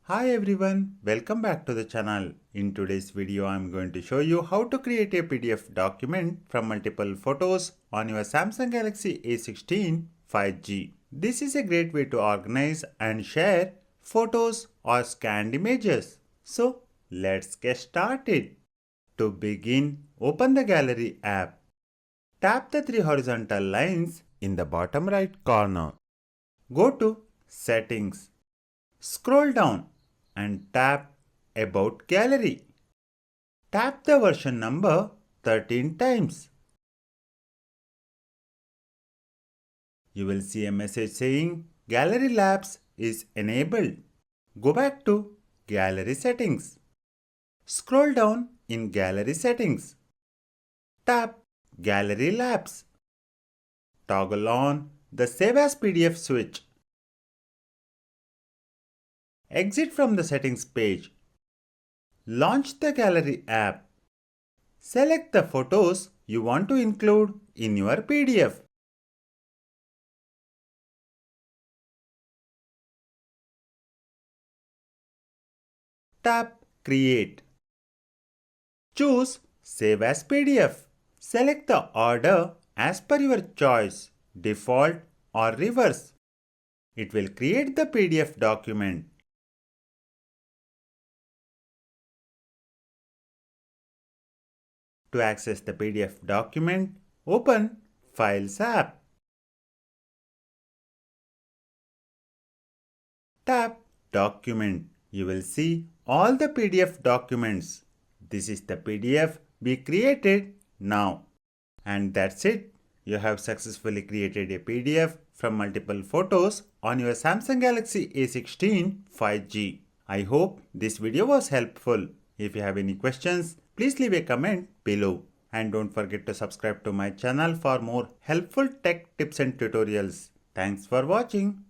Hi everyone, welcome back to the channel. In today's video, I'm going to show you how to create a PDF document from multiple photos on your Samsung Galaxy A16 5G. This is a great way to organize and share photos or scanned images. So let's get started. To begin, open the Gallery app. Tap the three horizontal lines in the bottom right corner. Go to Settings. Scroll down and tap About Gallery. Tap the version number 13 times. You will see a message saying Gallery Labs is enabled. Go back to Gallery Settings. Scroll down in Gallery Settings. Tap Gallery Labs. Toggle on the Save as PDF switch. Exit from the settings page. Launch the Gallery app. Select the photos you want to include in your PDF. Tap Create. Choose Save as PDF. Select the order as per your choice, default or reverse. It will create the PDF document. To access the PDF document, open Files app. Tap Document. You will see all the PDF documents. This is the PDF we created now. And that's it. You have successfully created a PDF from multiple photos on your Samsung Galaxy A16 5G. I hope this video was helpful. If you have any questions, please leave a comment below. And don't forget to subscribe to my channel for more helpful tech tips and tutorials. Thanks for watching.